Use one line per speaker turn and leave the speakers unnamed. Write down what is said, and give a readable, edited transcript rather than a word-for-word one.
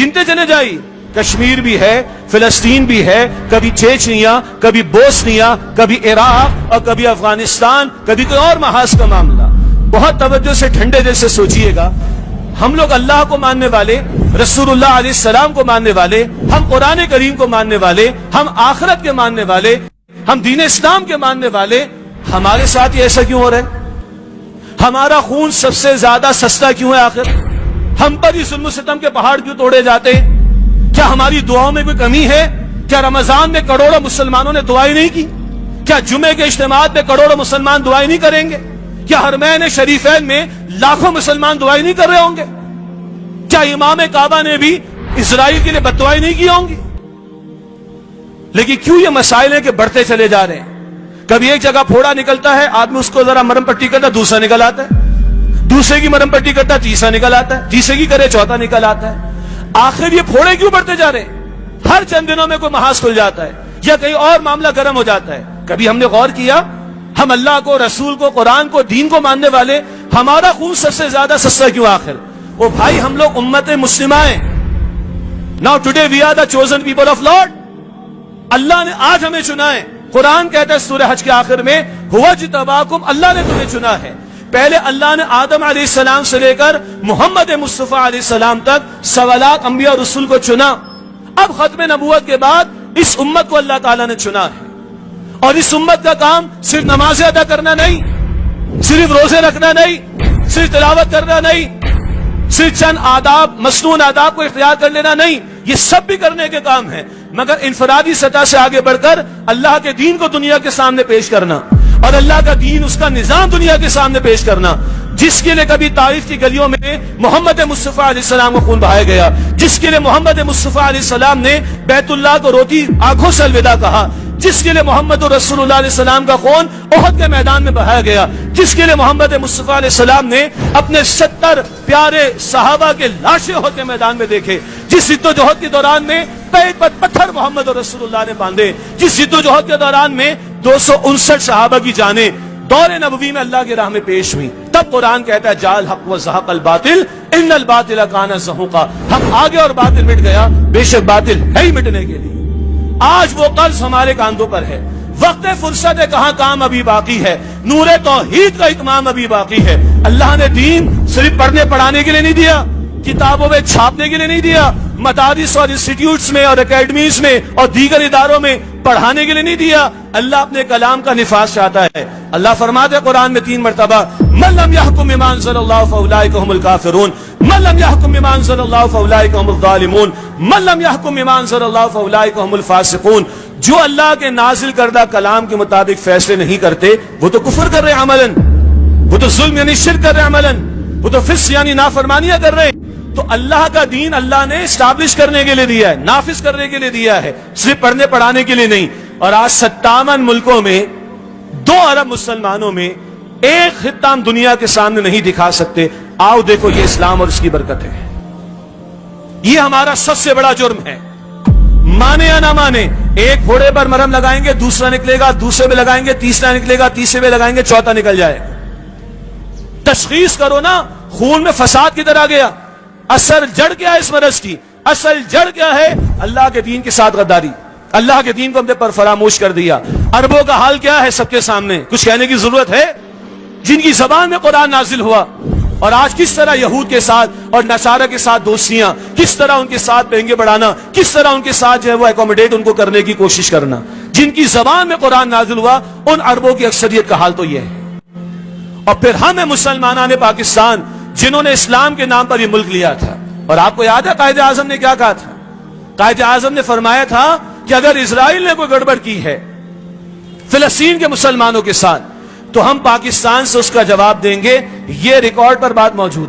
गिनते चले जाइए, कश्मीर भी है, फिलिस्तीन भी है, कभी चेचनिया, कभी बोस्निया, कभी इराक और कभी अफगानिस्तान, कभी कोई और महाज का मामला। बहुत तवज्जो से ठंडे दिल से सोचिएगा, हम लोग अल्लाह को मानने वाले, रसूलुल्लाह अलैहि सलाम को मानने वाले, हम कुरान करीम को मानने वाले, हम आखिरत के मानने वाले, हम दीन इस्लाम के मानने वाले, हमारे साथ ये ऐसा क्यों हो रहा है? हमारा खून सबसे ज्यादा सस्ता क्यों है? आखिर हम पर ही जुल्म सितम के पहाड़ क्यों तोड़े जाते हैं? क्या हमारी दुआओं में कोई कमी है? क्या रमजान में करोड़ों मुसलमानों ने दुआएं नहीं की? क्या जुमे के इज्तिमात में करोड़ों मुसलमान दुआएं नहीं करेंगे? क्या हरमैन शरीफैन में लाखों मुसलमान दुआएं नहीं कर रहे होंगे? क्या इमाम काबा ने भी इजराइल के लिए बददुआएं नहीं की होंगी? लेकिन क्यों ये मसाइल है कि बढ़ते चले जा रहे हैं? कभी एक जगह फोड़ा निकलता है, आदमी उसको जरा मरम पट्टी करता, दूसरा निकल आता है, दूसरे की मरम पट्टी करता, तीसरा निकल आता है, तीसरे की करे, चौथा निकल आता है। आखिर ये फोड़े क्यों बढ़ते जा रहे हैं? हर चंद दिनों में कोई महाज खुल जाता है या कहीं और मामला गर्म हो जाता है। कभी हमने गौर किया, हम अल्लाह को, रसूल को, कुरान को, दीन को मानने वाले, हमारा खून सबसे ज्यादा सस्ता क्यों? आखिर ओ भाई, हम लोग उम्मत मुस्लिमा हैं। Now today we are the chosen people of Lord. अल्लाह ने आज हमें चुना है। कुरान कहता है सूरह हज के आखिर में, हुवा जितबाकुम, अल्लाह ने तुम्हें चुना है। पहले अल्लाह ने आदम अलैहिस्सलाम से लेकर मोहम्मद मुस्तफा अलैहिस्सलाम तक सवालात अंबिया और रसूल को चुना। अब खत्म नबूवत के बाद इस उम्मत को अल्लाह ताला ने चुना है, और इस उम्मत का काम सिर्फ नमाजें अदा करना नहीं, सिर्फ रोजे रखना नहीं, सिर्फ तिलावत करना नहीं, सिर्फ चंद आदाब, मसनून आदाब को इख्तियार कर लेना नहीं, ये सब भी करने के काम है, मगर इनफरादी सतह से आगे बढ़कर अल्लाह के दीन को दुनिया के सामने पेश करना, और अल्लाह का दीन, उसका निजाम दुनिया के सामने पेश करना। जिसके लिए कभी तारीफ की गलियों में मोहम्मद मुस्तफा अलैहिस्सलाम को खून बहाया गया, जिसके लिए मोहम्मद मुस्तफा अलैहिस्सलाम ने बैतुल्लाह को रोती आंखों से अलविदा कहा, जिसके लिए मोहम्मद रसूलुल्लाह अलैहिस्सलाम का खून उहद के मैदान में बहाया गया, जिसके लिए मोहम्मद मुस्तफा अलैहिस्सलाम ने अपने 70 प्यारे सहाबा के लाशें उहद के मैदान में देखे, जिस जिद्दोजहद के दौरान में पैर पर पत्थर मोहम्मद रसूलुल्लाह ने बांधे, जिस जिद्दोजहद के दौरान में 259 सहाबा की जानें दौरे नबवी में अल्लाह की राह में पेश हुई। तब कुरान कहता है, जाल हक व ज़हक़ल बातिल इन्नल बातिल काना ज़हूक़ा, हम आगे और बातिल मिट गया, बेशक बातिल है ही मिटने के लिए। आज वो कर्ज हमारे कांधों पर है, वक्त फुर्सत है, कहां काम अभी बाकी है, नूरे तौहीद का इत्माम अभी बाकी है। अल्लाह ने दीन सिर्फ पढ़ने पढ़ाने के लिए नहीं दिया, किताबों में छापने के लिए नहीं दिया, मदारिस और इंस्टीट्यूट्स में और एकेडमीज में और दीगर इदारों में पढ़ाने के लिए नहीं दिया। अल्लाह अपने कलाम का निफाज चाहता है। अल्लाह फरमाते हैं कुरान में 3 मरतबा, मन लम यहकुम बिमा अंज़लल्लाहु फउलाइका हुमुल काफिरून, मन लम यहकुम बिमा अंज़लल्लाहु फउलाइका हुमुल ज़ालिमून, मन लम यहकुम बिमा अंज़लल्लाहु फउलाइका हुमुल फासिकून। जो अल्लाह के नाजिल करदा कलाम के मुताबिक फैसले नहीं करते, वो तो कुफ्र कर रहे हैं अमलन, वो तो जुल्म यानी शिर्क कर रहे हैं अमलन, वो तो फिस्क यानी नाफरमानियां कर रहे हैं। तो अल्लाह का दीन अल्लाह ने स्टैब्लिश करने के लिए दिया है, नाफिज करने के लिए दिया है, सिर्फ पढ़ने पढ़ाने के लिए नहीं। और आज 57 मुल्कों में 2 अरब मुसलमानों में एक खित्ता हम दुनिया के सामने नहीं दिखा सकते। आओ देखो, ये इस्लाम और उसकी बरकत है। ये हमारा सबसे बड़ा जुर्म है, माने या ना माने। एक घोड़े पर मरहम लगाएंगे, दूसरा निकलेगा, दूसरे में लगाएंगे, तीसरा निकलेगा, तीसरे में लगाएंगे, चौथा निकल जाएगा। तशखीस करो ना, खून में फसाद किधर आ गया? असल जड़ क्या है इस मरज की? असल जड़ क्या है? अल्लाह के दीन के साथ गद्दारी। अल्लाह के दीन को हमने पर फरामोश कर दिया। अरबों का हाल क्या है सबके सामने, कुछ कहने की जरूरत है? जिनकी जबान में कुरान नाजिल हुआ, और आज किस तरह यहूद के साथ और नसारा के साथ दोस्तियां, किस तरह उनके साथ पेंगे बढ़ाना, किस तरह उनके साथ जो है वो एकोमोडेट उनको करने की कोशिश करना। जिनकी जबान में कुरान नाजिल हुआ, उन अरबों की अक्सरियत का हाल तो यह है। और फिर हम मुसलमानाने पाकिस्तान, जिन्होंने इस्लाम के नाम पर यह मुल्क लिया था। और आपको याद है कायदे आजम ने क्या कहा था? कायदे आजम ने फरमाया था कि अगर इजराइल ने कोई गड़बड़ की है फिलिस्तीन के मुसलमानों के साथ, तो हम पाकिस्तान से उसका जवाब देंगे। ये रिकॉर्ड पर बात मौजूद है।